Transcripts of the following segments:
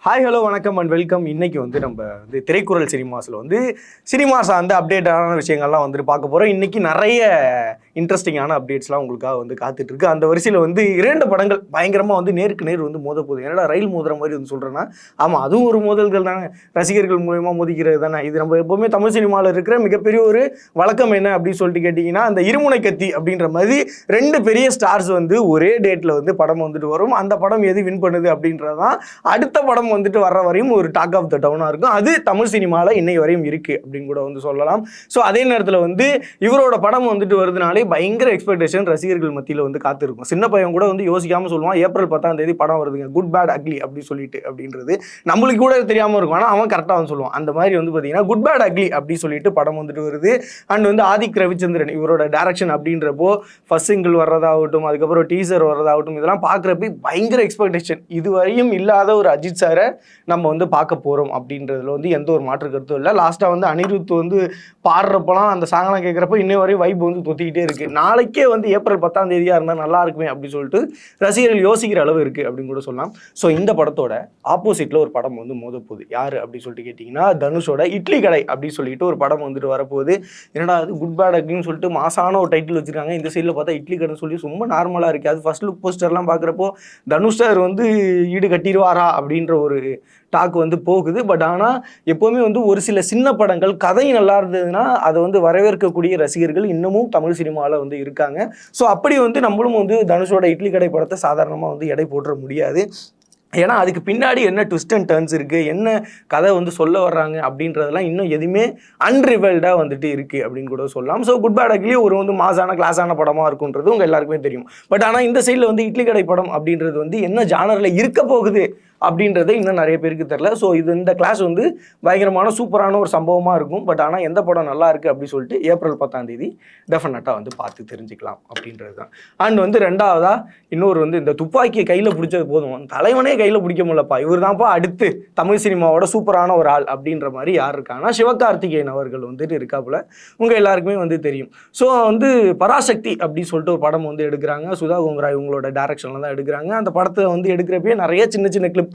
Hi hello வணக்கம் and welcome. இன்னைக்கு நம்ம திரைக்குறள் சினிமா சார்ந்த அப்டேட்டான விஷயங்கள்லாம் பார்க்க போகிறோம். இன்னைக்கு நிறைய இன்ட்ரெஸ்டிங்கான அப்டேட்ஸ்லாம் உங்களுக்காக காத்துட்டு இருக்கு. அந்த வரிசையில் 2 படங்கள் பயங்கரமாக நேருக்கு நேர் மோத போகுது. என்னடா ரயில் மோதுற மாதிரி சொல்கிறேன்னா, ஆமாம், அதுவும் ஒரு மோதல்கள் தானே, ரசிகர்கள் மூலயமா மோதிக்கிறது தானே. இது நம்ம எப்போவுமே தமிழ் சினிமாவில் இருக்கிற மிகப்பெரிய ஒரு வழக்கம். என்ன அப்படின்னு சொல்லிட்டு கேட்டிங்கன்னா, அந்த இருமுனை கத்தி அப்படின்ற மாதிரி 2 பெரிய ஸ்டார்ஸ் ஒரே டேட்டில் படம் வரும். அந்த படம் எது வின் பண்ணுது அப்படின்றதான் அடுத்த படம் வர்ற வரையும் ஒரு டாக் ஆஃப் த டவுனா இருக்கும். அது தமிழ் சினிமாவில் இன்னை வரையும் இருக்கு அப்படின்னு கூட சொல்லலாம். ஸோ அதே நேரத்தில் இவரோட படம் வருதுனாலே பயங்கர எக்ஸ்பெக்டேஷன் ரசிகர்கள் மத்தியில் காத்திருக்கும். சின்ன பையன் கூட யோசிக்காம சொல்லுவான், ஏப்ரல் 10ஆம் தேதி படம் வருதுங்க, குட் பேட் அக்லி அப்படின்னு சொல்லிட்டு. அப்படின்றது நம்மளுக்கு கூட தெரியாமல் இருக்கும், ஆனால் அவன் கரெக்டாக சொல்லுவான். அந்த மாதிரி பார்த்தீங்கன்னா குட் பேட் அக்லி அப்படி சொல்லிட்டு படம் வருது. அண்ட் ஆதிக் ரவிச்சந்திரன் இவரோட டைரக்ஷன் அப்படின்றப்போ ஃபர்ஸ்ட் சிங்கிள் வர்றதாகட்டும், அதுக்கப்புறம் டீசர் வர்றதாகட்டும், இதெல்லாம் பார்க்குறப்ப பயங்கர எக்ஸ்பெக்டேஷன். இதுவரையும் இல்லாத ஒரு அஜித் சாரை நம்ம பார்க்க போகிறோம் அப்படின்றதுல எந்த ஒரு மாற்று கருத்தும் இல்லை. லாஸ்ட்டாக அனிருத் பாடுறப்பெல்லாம் அந்த சாங்கெல்லாம் கேட்குறப்ப இன்னும் வரையும் வைப் தொத்திக்கிட்டே இருக்குது. நாளைக்கே ஏப்ரல் 10ஆம் தேதியாக இருந்தால் நல்லா இருக்குமே அப்படின்னு சொல்லிட்டு ரசிகர்கள் யோசிக்கிற அளவு இருக்குது அப்படின்னு கூட சொல்லலாம். ஸோ இந்த படத்தோட ஆப்போசிட்டில் ஒரு படம் மோத போகுது. யார் அப்படின்னு சொல்லிட்டு கேட்டிங்கன்னா, தனுஷோட இட்லி கடை அப்படின்னு சொல்லிட்டு ஒரு படம் வரப்போகுது. என்னடா அது குட் பேட் அப்படின்னு சொல்லிட்டு மாசான ஒரு டைட்டில் வச்சுருக்காங்க. இந்த சைடில் பார்த்தா இட்லி கடைன்னு சொல்லி ரொம்ப நார்மலாக இருக்குது. அது ஃபர்ஸ்ட் லுக் போஸ்டர்லாம் பார்க்குறப்போ தனுஷ் சார் ஈடு கட்டிடுவாரா அப்படின்ற ஒரு டாக் போகுது. பட் ஆனால் எப்போவுமே ஒரு சில சின்ன படங்கள் கதை நல்லா இருந்ததுன்னா அதை வரவேற்கக்கூடிய ரசிகர்கள் இன்னமும் தமிழ் சினிமாவில் இருக்காங்க. ஸோ அப்படி நம்மளும் தனுஷோட இட்லி கடை படத்தை சாதாரணமாக எடை போட்டுற முடியாது. ஏன்னா அதுக்கு பின்னாடி என்ன ட்விஸ்ட் அண்ட் டர்ன்ஸ் இருக்குது, என்ன கதை சொல்ல வர்றாங்க அப்படின்றதெல்லாம் இன்னும் எதுவுமே அன்ரிவல்டாக இருக்குது அப்படின்னு கூட சொல்லலாம். ஸோ குட் பேட் அக்லி ஒரு மாசான கிளாஸான படமாக இருக்குன்றது உங்கள் எல்லாருக்குமே தெரியும். பட் ஆனால் இந்த சைடில் இட்லி கடை படம் அப்படின்றது என்ன ஜானரில் இருக்க போகுது அப்படின்றது இன்னும் நிறைய பேருக்கு தெரில. ஸோ இந்த கிளாஸ் பயங்கரமான சூப்பரான ஒரு சம்பவமாக இருக்கும். பட் ஆனால் எந்த படம் நல்லா இருக்குது அப்படின்னு சொல்லிட்டு ஏப்ரல் 10ஆம் தேதி டெஃபினட்டாக பார்த்து தெரிஞ்சுக்கலாம் அப்படின்றது தான். அண்ட் ரெண்டாவதாக இன்னொரு இந்த துப்பாக்கியை கையில் பிடிச்சது போதும், தலைவனே கையில் பிடிக்க முடியலப்பா, இவர் தான்ப்பா அடுத்து தமிழ் சினிமாவோட சூப்பரான ஒரு ஆள் அப்படின்ற மாதிரி யார் இருக்காங்கன்னா, சிவகார்த்திகேயன் அவர்கள் இருக்காப்புல. உங்கள் எல்லாருக்குமே தெரியும். ஸோ பராசக்தி அப்படின்னு சொல்லிட்டு ஒரு படம் எடுக்கிறாங்க. சுதா கோங்கராய் இவங்களோட டைரக்ஷனில் தான் எடுக்கிறாங்க. அந்த படத்தை எடுக்கிறப்பே நிறைய சின்ன சின்ன கிளிப்லாம்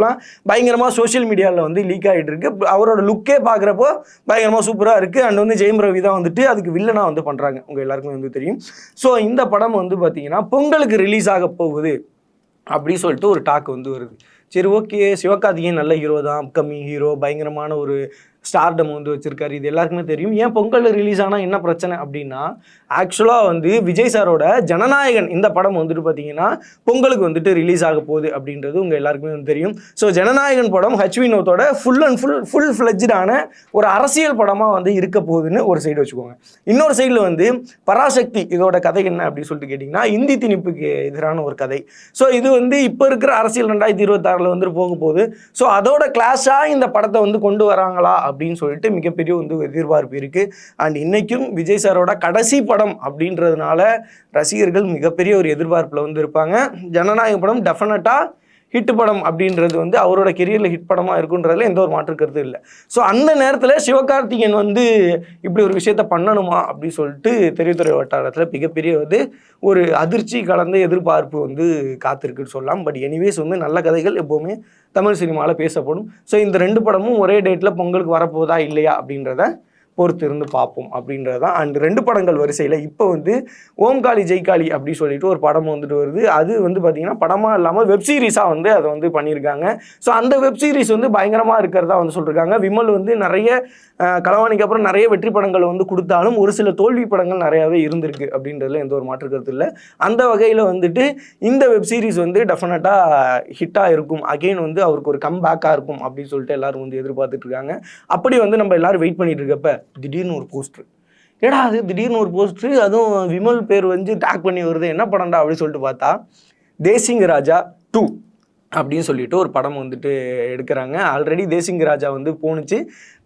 பயங்கரமாக சோஷியல் மீடியாவில் லீக் ஆகிட்டு இருக்கு. அவரோட லுக்கே பார்க்குறப்போ பயங்கரமாக சூப்பராக இருக்குது. அண்ட் ஜெயம் ரவி தான் அதுக்கு வில்லனாக பண்ணுறாங்க. உங்கள் எல்லாருக்குமே தெரியும். ஸோ இந்த படம் பார்த்தீங்கன்னா பொங்கலுக்கு ரிலீஸ் ஆக போகுது அப்படி சொல்லிட்டு ஒரு டாக் வருது. சரி, ஓகே, சிவகார்த்திகேயன் நல்ல ஹீரோ தான், அப்கமிங் ஹீரோ, பயங்கரமான ஒரு ஸ்டார்டம் வச்சுருக்காரு, இது எல்லாருக்குமே தெரியும். ஏன் பொங்கல் ரிலீஸ் ஆனால் என்ன பிரச்சனை அப்படின்னா, ஆக்சுவலாக விஜய் சாரோட ஜனநாயகன் இந்த படம் பார்த்தீங்கன்னா பொங்கலுக்கு ரிலீஸ் ஆக போகுது அப்படின்றது உங்கள் எல்லாருக்குமே தெரியும். ஸோ ஜனநாயகன் படம் ஹச் வினோத்தோட ஃபுல் ஃப்ளெட்ஜான ஒரு அரசியல் படமாக இருக்க போகுதுன்னு ஒரு சைடு வச்சுக்கோங்க. இன்னொரு சைடில் பராசக்தி இதோட கதை என்ன அப்படின்னு சொல்லிட்டு கேட்டிங்கன்னா, இந்தி திணிப்புக்கு எதிரான ஒரு கதை. ஸோ இது இப்போ இருக்கிற அரசியல் 2026 போக போகுது. ஸோ அதோட கிளாஸாக இந்த படத்தை கொண்டு வராங்களா அப்படின்னு சொல்லிட்டு மிகப்பெரிய எதிர்பார்ப்பு இருக்குது. அண்ட் இன்னைக்கும் விஜய் சாரோட கடைசி படம் அப்படின்றதுனால ரசிகர்கள் மிகப்பெரிய ஒரு எதிர்பார்ப்பில் இருப்பாங்க. ஜனநாயக படம் டெஃபினட்டாக ஹிட் படம் அப்படின்றது அவரோட கெரியரில் ஹிட் படமாக இருக்குன்றதுல எந்த ஒரு மாற்று கருத்து இல்லை. ஸோ அந்த நேரத்தில் சிவகார்த்திகேயன் இப்படி ஒரு விஷயத்த பண்ணணுமா அப்படின்னு சொல்லிட்டு திரைத்துறை வட்டாரத்தில் மிகப்பெரிய ஒரு அதிர்ச்சி கலந்த எதிர்பார்ப்பு காத்திருக்குன்னு சொல்லலாம். பட் எனிவேஸ் நல்ல கதைகள் எப்போவுமே தமிழ் சினிமாவில் பேசப்படும். ஸோ இந்த 2 படமும் ஒரே டேட்டில் பொங்கலுக்கு வரப்போதா இல்லையா அப்படின்றத பொறுத்து இருந்து பார்ப்போம் அப்படின்றது தான். அண்ட் 2 படங்கள் வரிசையில் இப்போ ஓம்காளி ஜெய்காளி அப்படி சொல்லிட்டு ஒரு படம் வருது. அது பார்த்தீங்கன்னா படமாக இல்லாமல் வெப் சீரிஸாக அதை பண்ணியிருக்காங்க. ஸோ அந்த வெப் சீரிஸ் பயங்கரமாக இருக்கிறதா சொல்லியிருக்காங்க. விமல் நிறைய களவாணிக்கு அப்புறம் நிறைய வெற்றி படங்கள் கொடுத்தாலும் ஒரு சில தோல்வி படங்கள் நிறையாவே இருந்திருக்கு அப்படின்றதுல எந்த ஒரு மாற்று கருத்து இல்லை. அந்த வகையில் இந்த வெப் சீரிஸ் டெஃபினட்டாக ஹிட்டாக இருக்கும். அகெயின் அவருக்கு ஒரு கம் பேக்காக இருக்கும் அப்படின்னு சொல்லிட்டு எல்லாரும் எதிர்பார்த்துட்டு இருக்காங்க. அப்படி நம்ம எல்லாரும் வெயிட் பண்ணிட்டு இருக்கப்ப திடீர்னு ஒரு போஸ்டர், ஏடா அது திடீர்னு ஒரு போஸ்டர், அதுவும் விமல் பேர் டேக் பண்ணி வருது, என்ன படம்டா அப்படின்னு சொல்லிட்டு பார்த்தா தேசிங் ராஜா 2 அப்படின்னு சொல்லிட்டு ஒரு படம் எடுக்கிறாங்க. ஆல்ரெடி தேசிங் ராஜா போணுச்சு,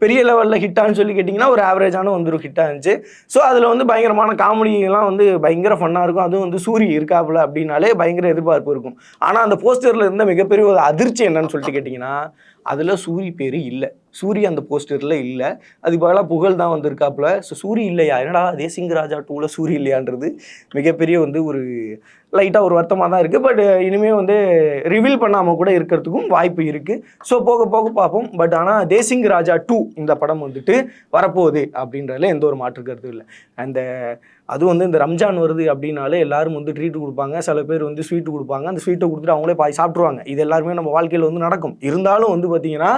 பெரிய லெவலில் ஹிட்டான்னு சொல்லி கேட்டிங்கன்னா ஒரு ஆவரேஜான ஹிட்டாக இருந்துச்சு. ஸோ அதில் பயங்கரமான காமெடியெல்லாம் பயங்கர ஃபன்னாக இருக்கும். அதுவும் சூரி இருக்காப்புல அப்படின்னாலே பயங்கர எதிர்பார்ப்பு இருக்கும். ஆனால் அந்த போஸ்டரில் இருந்த மிகப்பெரிய ஒரு அதிர்ச்சி என்னன்னு சொல்லிட்டு கேட்டிங்கன்னா, அதில் சூரி பேர் இல்லை. சூரிய அந்த போஸ்டரில் இல்லை, அது பதிலாக புகழ் தான் வந்திருக்காப்புல. ஸோ சூரி இல்லையா, என்னடா தேசிங்க ராஜா 2ல் சூரி இல்லையான்றது மிகப்பெரிய வந்து ஒரு லைட்டாக ஒரு வருத்தமாக தான் இருக்குது. பட் இனிமேல் வந்து ரிவீல் பண்ணாமல் கூட இருக்கிறதுக்கும் வாய்ப்பு இருக்குது. ஸோ போக போக பார்ப்போம். பட் ஆனால் தேசிங்க ராஜா 2 இந்த படம் வந்துட்டு வரப்போகுது அப்படின்றதுல எந்த ஒரு மாற்று கருத்தும் இல்லை. அந்த அதுவும் வந்து இந்த ரம்ஜான் வருது அப்படின்னாலே எல்லாரும் வந்து ட்ரீட் கொடுப்பாங்க, சில பேர் வந்து ஸ்வீட்டு கொடுப்பாங்க. அந்த ஸ்வீட்டை கொடுத்துட்டு அவங்களே பாய் சாப்பிட்ருவாங்க. இது எல்லாருமே நம்ம வாழ்க்கையில் வந்து நடக்கும். இருந்தாலும் வந்து பார்த்தீங்கன்னா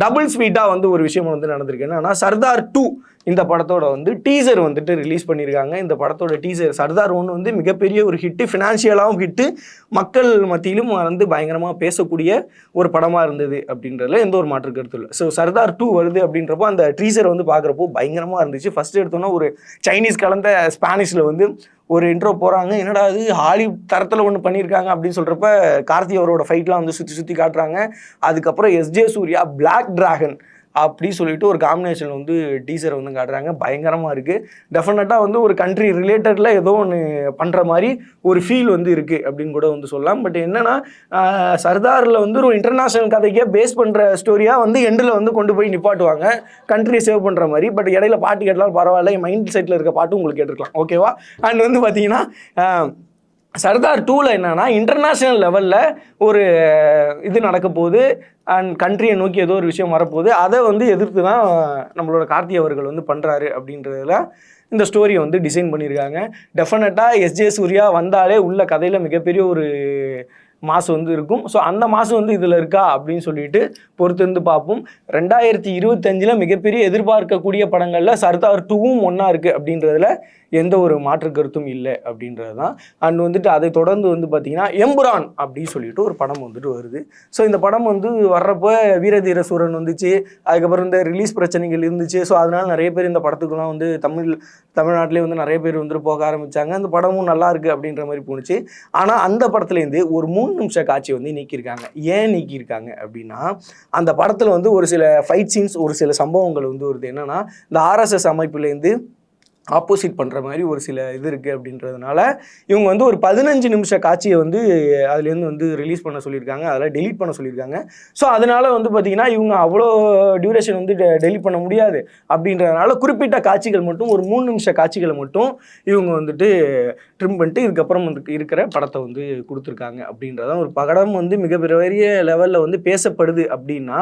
டபுள் ஸ்வீட்டாக வந்து ஒரு விஷயம் வந்து நடந்திருக்கு. என்னன்னா சர்தார் 2 இந்த படத்தோட வந்து டீசர் வந்துட்டு ரிலீஸ் பண்ணியிருக்காங்க. இந்த படத்தோட டீசர் சர்தார் 1 வந்து மிகப்பெரிய ஒரு ஹிட்டு, ஃபினான்ஷியலாகவும் ஹிட்டு, மக்கள் மத்தியிலும் வந்து பயங்கரமாக பேசக்கூடிய ஒரு படமாக இருந்தது அப்படின்றதுல எந்த ஒரு மாற்று கருத்து இல்லை. ஸோ சர்தார் 2 வருது அப்படின்றப்போ அந்த டீசர் வந்து பார்க்குறப்போ பயங்கரமாக இருந்துச்சு. ஃபஸ்ட்டு எடுத்தோன்னா ஒரு சைனீஸ் கலந்த ஸ்பானிஷில் வந்து ஒரு இன்ட்ரோ போகிறாங்க. என்னடா அது ஹாலிவுட் தரத்தில் ஒன்று பண்ணியிருக்காங்க அப்படின்னு சொல்கிறப்ப கார்த்தி அவரோட ஃபைட்லாம் வந்து சுற்றி காட்டுறாங்க. அதுக்கப்புறம் எஸ்ஜே சூர்யா பிளாக் டிராகன் அப்படி சொல்லிட்டு ஒரு காம்பினேஷன் வந்து டீசரை வந்து காட்டுறாங்க. பயங்கரமாக இருக்குது. டெஃபினட்டாக வந்து ஒரு கண்ட்ரி ரிலேட்டடில் ஏதோ ஒன்று பண்ணுற மாதிரி ஒரு ஃபீல் வந்து இருக்குது அப்படின்னு கூட வந்து சொல்லலாம். பட் என்னென்னா சர்தாரில் வந்து ஒரு இன்டர்நேஷ்னல் கதைக்கே பேஸ் பண்ணுற ஸ்டோரியாக வந்து எண்டில் வந்து கொண்டு போய் நிப்பாட்டுவாங்க, கண்ட்ரியை சேவ் பண்ணுற மாதிரி. பட் இடையில பாட்டு கேட்டாலும் பரவாயில்ல, என் மைண்ட் செட்டில் இருக்க பாட்டு உங்களுக்கு கேட்டுருக்கலாம், ஓகேவா? அண்ட் வந்து பார்த்தீங்கன்னா சர்தார் 2ல் என்னன்னா இன்டர்நேஷ்னல் லெவலில் ஒரு இது நடக்க போகுது அண்ட் கண்ட்ரியை நோக்கி ஏதோ ஒரு விஷயம் வரப்போகுது. அதை வந்து எதிர்த்து தான் நம்மளோட கார்த்தி அவர்கள் வந்து பண்ணுறாரு அப்படின்றதுல இந்த ஸ்டோரியை வந்து டிசைன் பண்ணியிருக்காங்க. டெஃபினட்டாக எஸ்ஜே சூர்யா வந்தாலே உள்ள கதையில் மிகப்பெரிய ஒரு மாசு வந்து இருக்கும். ஸோ அந்த மாசு வந்து இதில் இருக்கா அப்படின்னு சொல்லிட்டு பொறுத்திருந்து பார்ப்போம். 2025 மிகப்பெரிய எதிர்பார்க்கக்கூடிய படங்களில் சர்தார் 2வும் ஒன்றா இருக்குது அப்படின்றதுல எந்த ஒரு மாற்று கருத்தும் இல்லை அப்படின்றது தான். அண்ட் வந்துட்டு அதை தொடர்ந்து வந்து பார்த்திங்கன்னா எம்புரான் அப்படின்னு சொல்லிட்டு ஒரு படம் வந்துட்டு வருது. ஸோ இந்த படம் வந்து வர்றப்போ வீரதீர சூரன் வந்துச்சு, அதுக்கப்புறம் இந்த ரிலீஸ் பிரச்சனைகள் இருந்துச்சு. ஸோ அதனால் நிறைய பேர் இந்த படத்துக்குலாம் வந்து தமிழ்நாட்டிலே வந்து நிறைய பேர் வந்துட்டு போக ஆரம்பித்தாங்க. அந்த படமும் நல்லா இருக்குது அப்படின்ற மாதிரி போணுச்சு. ஆனால் அந்த படத்துலேருந்து ஒரு 3 நிமிஷ காட்சி வந்து நீக்கியிருக்காங்க. ஏன் நீக்கியிருக்காங்க அப்படின்னா அந்த படத்தில் வந்து ஒரு சில ஃபைட் சீன்ஸ், ஒரு சில சம்பவங்கள் வந்து வருது. என்னென்னா இந்த ஆர்எஸ்எஸ் அமைப்புலேருந்து ஆப்போசிட் பண்ணுற மாதிரி ஒரு சில இது இருக்குது அப்படின்றதுனால இவங்க வந்து ஒரு 15 நிமிஷ காட்சியை வந்து அதுலேருந்து வந்து ரிலீஸ் பண்ண சொல்லியிருக்காங்க, அதெல்லாம் டெலீட் பண்ண சொல்லியிருக்காங்க. ஸோ அதனால் வந்து பார்த்திங்கன்னா இவங்க அவ்வளோ டியூரேஷன் வந்து டெலீட் பண்ண முடியாது அப்படின்றதுனால குறிப்பிட்ட காட்சிகள் மட்டும், ஒரு 3 நிமிஷ காட்சிகளை மட்டும் இவங்க வந்துட்டு ட்ரிம் பண்ணிட்டு இதுக்கப்புறம் வந்து இருக்கிற படத்தை வந்து கொடுத்துருக்காங்க அப்படின்றதான். ஒரு படம் வந்து மிகப்பெரிய லெவலில் வந்து பேசப்படுது அப்படின்னா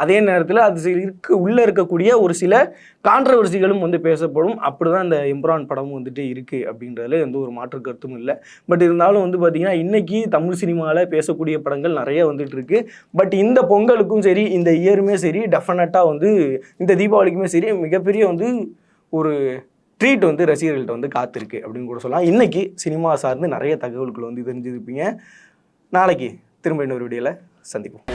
அதே நேரத்தில் அது உள்ளே இருக்கக்கூடிய ஒரு சில கான்ட்ரவர்சிகளும் வந்து பேசப்படும். அப்படி தான் இந்த எம்புரான் படமும் வந்துட்டு இருக்குது அப்படின்றதுல எந்த ஒரு மாற்று கருத்தும் இல்லை. பட் இருந்தாலும் வந்து பார்த்திங்கன்னா இன்றைக்கி தமிழ் சினிமாவில் பேசக்கூடிய படங்கள் நிறைய வந்துட்டு இருக்குது. பட் இந்த பொங்கலுக்கும் சரி, இந்த இயருமே சரி, டெஃபினட்டாக வந்து இந்த தீபாவளிக்குமே சரி மிகப்பெரிய வந்து ஒரு ட்ரீட் வந்து ரசிகர்கள்ட்ட வந்து காத்திருக்கு அப்படின்னு கூட சொல்லலாம். இன்றைக்கி சினிமா சார்ந்து நிறைய தகவல்கள் வந்து தெரிஞ்சிருப்பீங்க. நாளைக்கு திரும்ப இன்னொரு வீடியோவில் சந்திப்போம்.